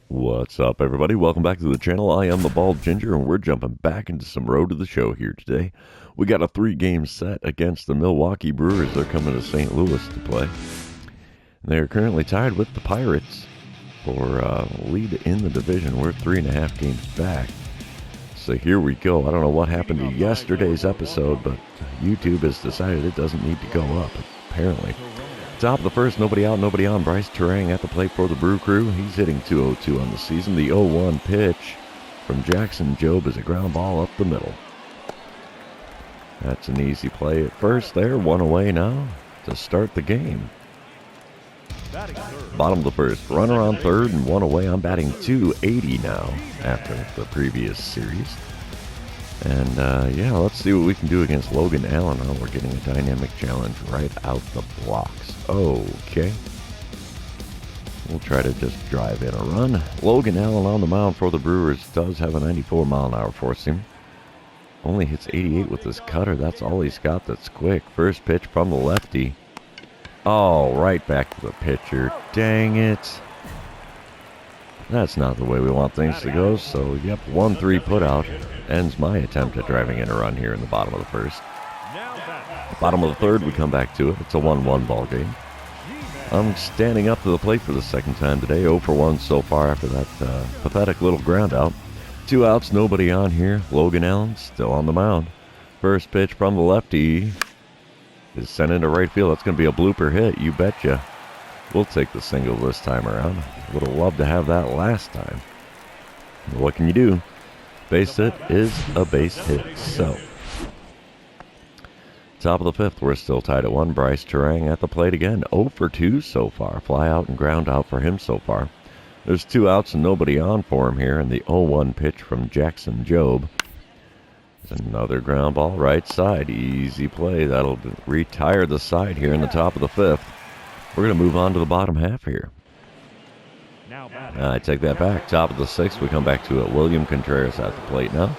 What's up, everybody? Welcome back to the channel. I am the Bald Ginger, and we're jumping back into some Road to the Show here today. We got a 3-game set against the Milwaukee Brewers. They're coming to St. Louis to play. They're currently tied with the Pirates for lead in the division. We're 3.5 games back. So here we go. I don't know what happened to yesterday's episode, but YouTube has decided it doesn't need to go up, apparently. Top of the first, nobody out, nobody on. Bryce Terang at the plate for the Brew Crew. He's hitting .202 on the season. The 0-1 pitch from Jackson Jobe is a ground ball up the middle. That's an easy play at first there. One away now to start the game. Bottom of the first, runner on third and one away. I'm batting .280 now after the previous series. And, yeah, let's see what we can do against Logan Allen. Oh, we're getting a dynamic challenge right out the blocks. Okay. We'll try to just drive in a run. Logan Allen on the mound for the Brewers does have a 94-mile-an-hour four-seam. Only hits 88 with his cutter. That's all he's got that's quick. First pitch from the lefty. Oh, right back to the pitcher. Dang it. That's not the way we want things to go. So, yep, 1-3 put out. Ends my attempt at driving in a run here in the bottom of the first. Bottom of the third, we come back to it. It's a 1-1 ball game. I'm standing up to the plate for the second time today. 0 for 1 so far after that pathetic little ground out. 2 outs, nobody on here. Logan Allen still on the mound. First pitch from the lefty is sent into right field. That's going to be a blooper hit, you betcha. We'll take the single this time around. Would have loved to have that last time. What can you do? Base hit is a base hit. So, top of the fifth, we're still tied at 1. Bryce Terang at the plate again. 0 for 2 so far. Fly out and ground out for him so far. There's 2 outs and nobody on for him here. And the 0-1 pitch from Jackson Jobe. There's another ground ball right side. Easy play. That'll retire the side here in the top of the fifth. We're going to move on to the bottom half here. I take that back. Top of the sixth, we come back to it. William Contreras at the plate now.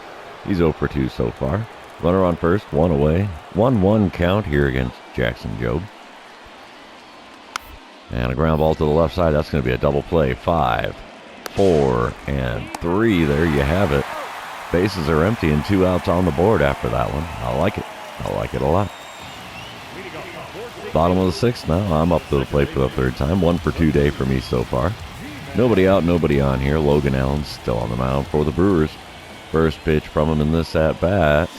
He's 0 for 2 so far. Runner on first, 1 away. 1-1 count here against Jackson Jobe. And a ground ball to the left side. That's going to be a double play. 5, 4, and 3. There you have it. Bases are empty and 2 outs on the board after that one. I like it. I like it a lot. Bottom of the sixth now. I'm up to the plate for the third time. 1 for 2 day for me so far. Nobody out, nobody on here. Logan Allen still on the mound for the Brewers. First pitch from him in this at-bat.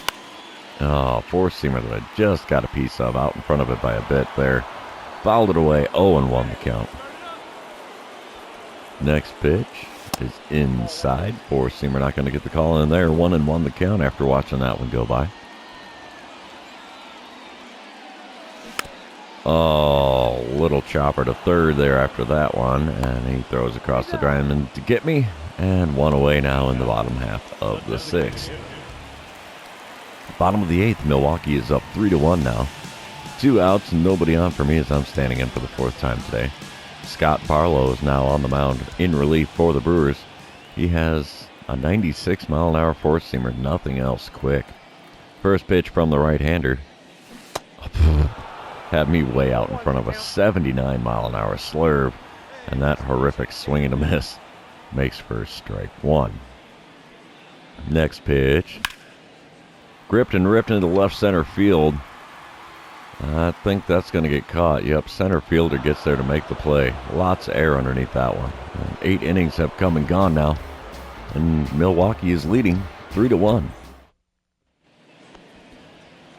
Oh, four-seamer that I just got a piece of out in front of it by a bit there. Fouled it away. 0-1 the count. Next pitch is inside. Four-seamer not going to get the call in there. 1-1 the count after watching that one go by. Oh, little chopper to third there after that one. And he throws across the diamond to get me. And 1 away now in the bottom half of the sixth. Bottom of the eighth, Milwaukee is up 3-1 now. 2 outs and nobody on for me as I'm standing in for the 4th time today. Scott Barlow is now on the mound in relief for the Brewers. He has a 96-mile-an-hour four-seamer, nothing else quick. First pitch from the right-hander. Had me way out in front of a 79-mile-an-hour slurve, and that horrific swing and a miss makes for strike 1. Next pitch. Gripped and ripped into left center field. I think that's going to get caught. Yep, center fielder gets there to make the play. Lots of air underneath that one. 8 innings have come and gone now, and Milwaukee is leading 3-1.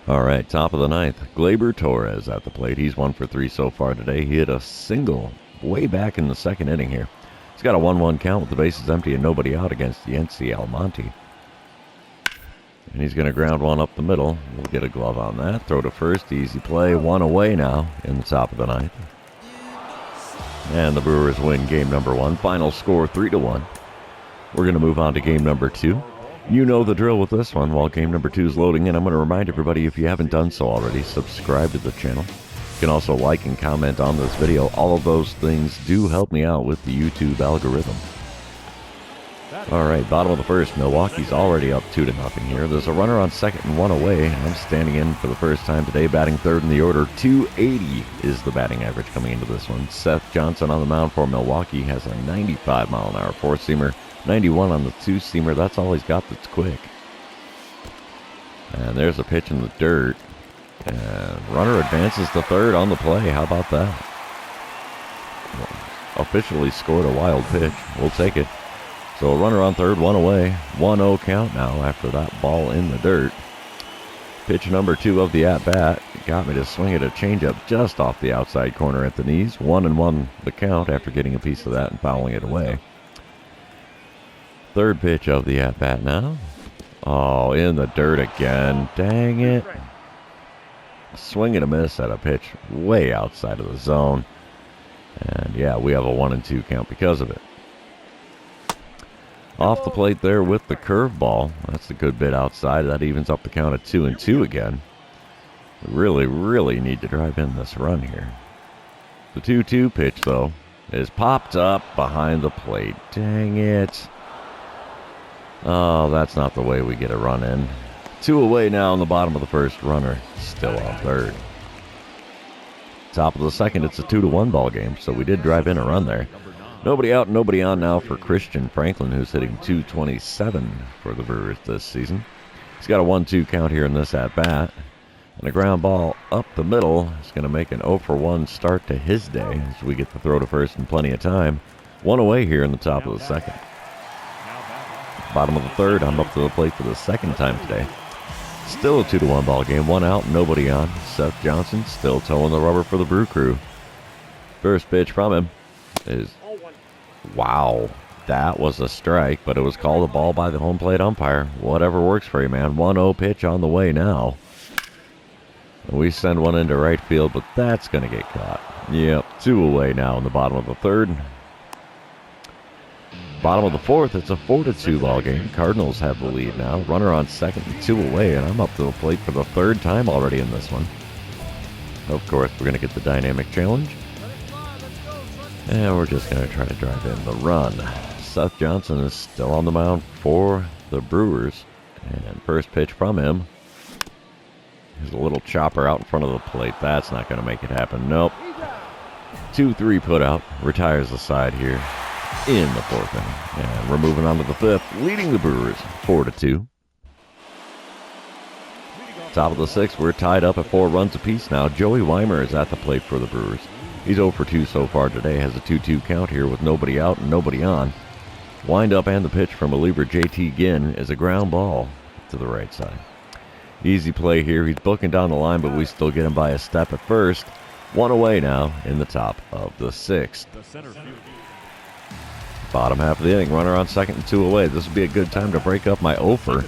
All right, top of the ninth. Gleyber Torres at the plate. He's 1 for 3 so far today. He hit a single way back in the second inning here. He's got a 1-1 count with the bases empty and nobody out against Yency Almonte. And he's going to ground one up the middle. We'll get a glove on that. Throw to first. Easy play. 1 away now in the top of the ninth. And the Brewers win game number 1. Final score 3-1. We're going to move on to game number 2. You know the drill with this one. While game number 2 is loading in, I'm going to remind everybody, if you haven't done so already, subscribe to the channel. You can also like and comment on this video. All of those things do help me out with the YouTube algorithm. All right, bottom of the first. Milwaukee's already up 2-0 here. There's a runner on second and one away. I'm standing in for the first time today, batting third in the order. 280 is the batting average coming into this one. Seth Johnson on the mound for Milwaukee has a 95-mile-an-hour four-seamer, 91 on the two-seamer. That's all he's got that's quick. And there's a pitch in the dirt. And runner advances to third on the play. How about that? Officially scored a wild pitch. We'll take it. So a runner on third, one away. 1-0 count now after that ball in the dirt. Pitch number 2 of the at-bat got me to swing at a changeup just off the outside corner at the knees. 1-1 the count after getting a piece of that and fouling it away. Third pitch of the at-bat now. Oh, in the dirt again. Dang it. Swing and a miss at a pitch way outside of the zone. And yeah, we have a 1-2 count because of it. Off the plate there with the curveball. That's a good bit outside. That evens up the count at 2-2 again. We really need to drive in this run here. The 2-2 pitch, though, is popped up behind the plate. Dang it. Oh, that's not the way we get a run in. 2 away now in the bottom of the first. Runner still on third. Top of the second, it's a 2-1 ball game, so we did drive in a run there. Nobody out, nobody on now for Christian Franklin, who's hitting .227 for the Brewers this season. He's got a 1-2 count here in this at-bat. And a ground ball up the middle is going to make an 0-for-1 start to his day as we get the throw to first in plenty of time. 1 away here in the top of the second. Bottom of the third, I'm up to the plate for the second time today. Still a 2-1 ball game, 1 out, nobody on. Seth Johnson still towing the rubber for the Brew Crew. First pitch from him is... Wow, that was a strike, but it was called a ball by the home plate umpire. Whatever works for you, man. 1-0 pitch on the way now. And we send one into right field, but that's going to get caught. Yep, 2 away now in the bottom of the third. Bottom of the fourth, it's a 4-2 ball game. Cardinals have the lead now. Runner on second and 2 away, and I'm up to the plate for the third time already in this one. Of course, we're going to get the dynamic challenge. And we're just going to try to drive in the run. Seth Johnson is still on the mound for the Brewers. And first pitch from him is a little chopper out in front of the plate. That's not going to make it happen. Nope. 2-3 put out. Retires the side here in the fourth inning. And we're moving on to the fifth, leading the Brewers 4-2. Top of the sixth, we're tied up at 4 runs apiece now. Joey Weimer is at the plate for the Brewers. He's 0-for-2 so far today, has a 2-2 count here with nobody out and nobody on. Wind up and the pitch from reliever JT Ginn is a ground ball to the right side. Easy play here. He's booking down the line, but we still get him by a step at first. 1 away now in the top of the sixth. Bottom half of the inning, runner on second and 2 away. This would be a good time to break up my 0-for,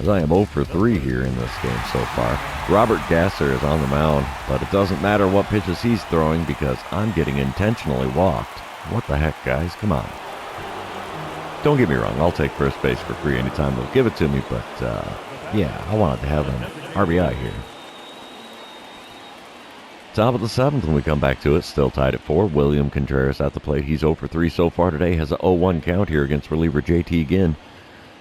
as I am 0-for-3 here in this game so far. Robert Gasser is on the mound, but it doesn't matter what pitches he's throwing because I'm getting intentionally walked. What the heck, guys? Come on. Don't get me wrong, I'll take first base for free anytime they'll give it to me, but yeah, I wanted to have an RBI here. Top of the seventh when we come back to it, still tied at 4. William Contreras at the plate. He's 0-for-3 so far today, has a 0-1 count here against reliever JT Ginn.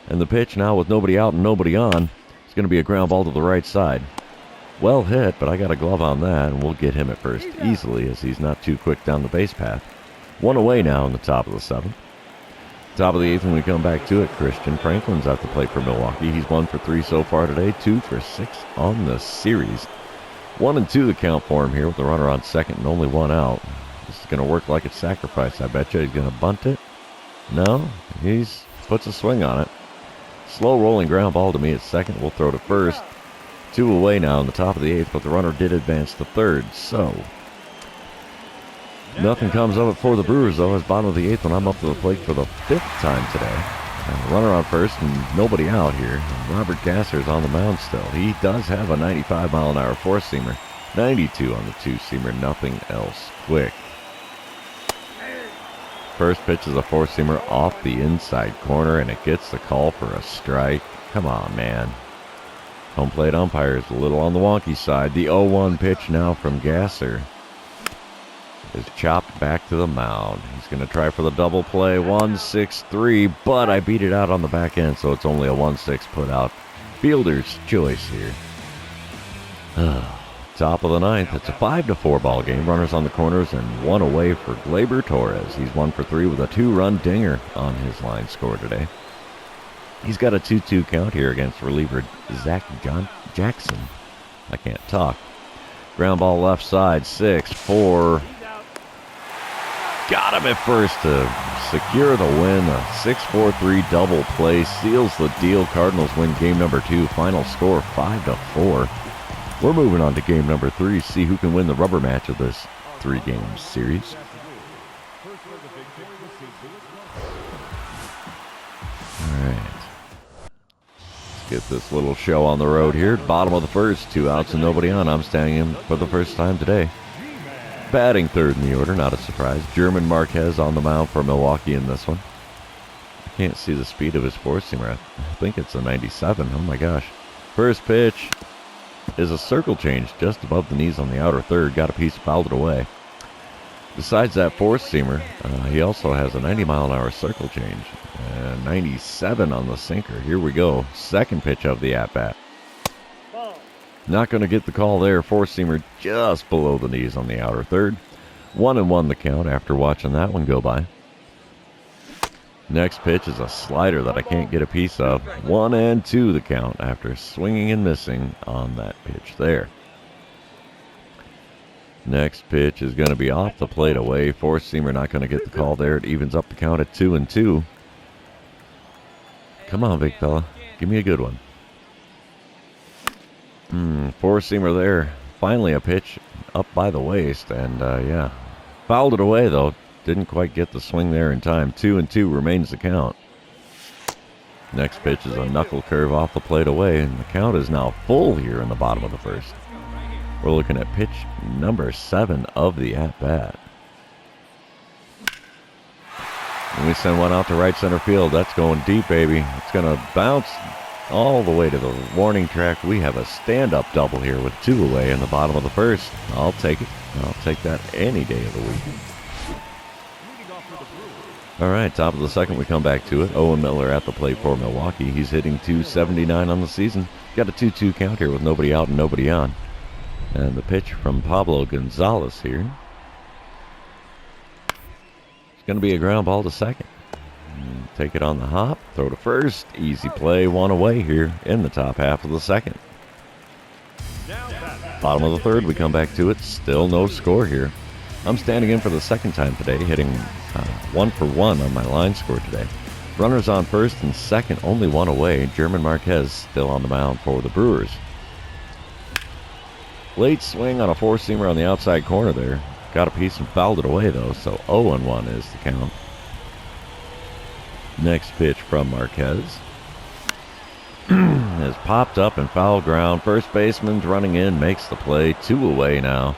And the pitch now with nobody out and nobody on, it's going to be a ground ball to the right side. Well hit, but I got a glove on that, and we'll get him at first easily as he's not too quick down the base path. 1 away now in the top of the seventh. Top of the eighth when we come back to it, Christian Franklin's at the plate for Milwaukee. He's 1-for-3 so far today, 2-for-6 on the series. 1-2 the count for him here with the runner on second and only 1 out. This is going to work like a sacrifice, I bet you. He's going to bunt it. No, he's puts a swing on it. Slow rolling ground ball to me at second. We'll throw to first. 2 away now in the top of the eighth, but the runner did advance to third, so nothing comes of it for the Brewers, though, as bottom of the eighth when I'm up to the plate for the 5th time today. And runner on first and nobody out here. And Robert Gasser's on the mound still. He does have a 95-mile-an-hour four-seamer. 92 on the two-seamer, nothing else quick. First pitch is a four-seamer off the inside corner, and it gets the call for a strike. Come on, man. Home plate umpire is a little on the wonky side. The 0-1 pitch now from Gasser. is chopped back to the mound. He's going to try for the double play. 1-6-3, but I beat it out on the back end, so it's only a 1-6 put out. Fielder's choice here. Top of the ninth. It's a 5-4 ball game. Runners on the corners and one away for Gleyber Torres. He's 1 for 3 with a 2-run dinger on his line score today. He's got a 2-2 count here against reliever Zach Jackson. I can't talk. Ground ball left side, 6-4. Got him at first to secure the win. A 6-4-3 double play seals the deal. Cardinals win game number 2. Final score 5-4. We're moving on to game number 3. See who can win the rubber match of this 3-game series. All right. Get this little show on the road here. Bottom of the first, 2 outs and nobody on. I'm standing in for the first time today. Batting third in the order, not a surprise. German Marquez on the mound for Milwaukee in this one. I can't see the speed of his four-seamer. I think it's a 97. Oh my gosh. First pitch is a circle change just above the knees on the outer third. Got a piece, fouled it away. Besides that four-seamer, he also has a 90-mile-an-hour circle change. 97 on the sinker. Here we go. Second pitch of the at-bat. Not going to get the call there. Four-seamer just below the knees on the outer third. 1-1 the count after watching that one go by. Next pitch is a slider that I can't get a piece of. 1-2 the count after swinging and missing on that pitch there. Next pitch is going to be off the plate away. Four-seamer not going to get the call there. It evens up the count at 2-2. Come on, big fella. Give me a good one. Four-seamer there. Finally a pitch up by the waist. And, yeah. Fouled it away, though. Didn't quite get the swing there in time. 2-2 remains the count. Next pitch is a knuckle curve off the plate away. And the count is now full here in the bottom of the first. We're looking at pitch number 7 of the at-bat. And we send one out to right center field. That's going deep, baby. It's going to bounce all the way to the warning track. We have a stand-up double here with 2 away in the bottom of the first. I'll take it. I'll take that any day of the week. All right, top of the second, we come back to it. Owen Miller at the plate for Milwaukee. He's hitting .279 on the season. Got a 2-2 count here with nobody out and nobody on. And the pitch from Pablo Gonzalez here. It's going to be a ground ball to second. Take it on the hop, throw to first. Easy play, 1 away here in the top half of the second. Bottom of the third, we come back to it. Still no score here. I'm standing in for the second time today, hitting 1 for 1 on my line score today. Runners on first and second, only 1 away. German Marquez still on the mound for the Brewers. Late swing on a four-seamer on the outside corner there. Got a piece and fouled it away, though, so 0-1 is the count. Next pitch from Marquez has popped up and foul ground. First baseman's running in, makes the play. 2 away now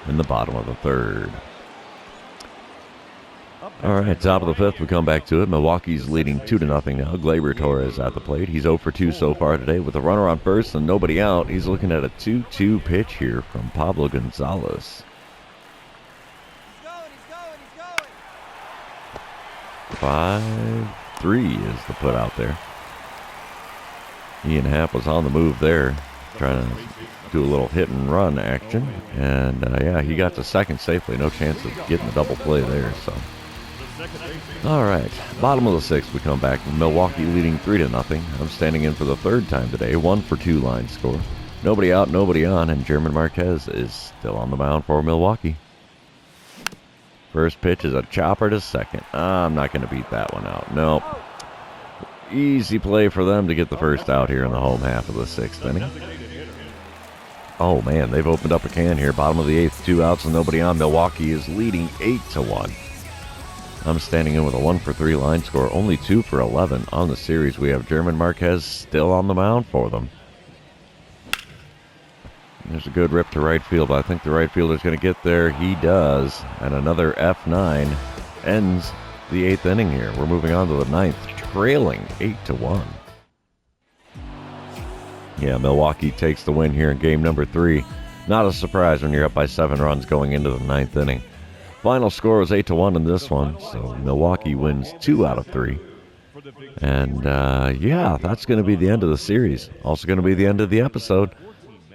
in the bottom of the third. All right, top of the fifth, we come back to it. Milwaukee's leading 2-0 now. Gleyber Torres at the plate. He's 0 for 2 so far today with a runner on first and nobody out. He's looking at a 2-2 pitch here from Pablo Gonzalez. 5-3 is the put out there. Ian Happ was on the move there, trying to do a little hit and run action. And, yeah, he got to second safely. No chance of getting the double play there, so. All right, bottom of the sixth, we come back. Milwaukee leading 3-0. I'm standing in for the third time today. 1 for 2 line score. Nobody out, nobody on, and German Marquez is still on the mound for Milwaukee. First pitch is a chopper to second. I'm not going to beat that one out. Nope. Easy play for them to get the first out here in the home half of the sixth inning. Oh, man, they've opened up a can here. Bottom of the eighth, 2 outs and nobody on. Milwaukee is leading 8-1. I'm standing in with a 1 for 3 line score. Only 2 for 11 on the series. We have German Marquez still on the mound for them. There's a good rip to right field. I think the right fielder's going to get there. He does. And another F9 ends the 8th inning here. We're moving on to the 9th, trailing 8-1. Yeah, Milwaukee takes the win here in game number 3. Not a surprise when you're up by 7 runs going into the 9th inning. Final score was 8-1 in this one, so Milwaukee wins 2 out of 3. And yeah, that's going to be the end of the series. Also going to be the end of the episode.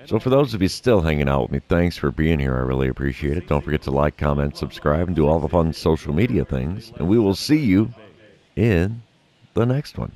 So for those of you still hanging out with me, thanks for being here. I really appreciate it. Don't forget to like, comment, subscribe, and do all the fun social media things. And we will see you in the next one.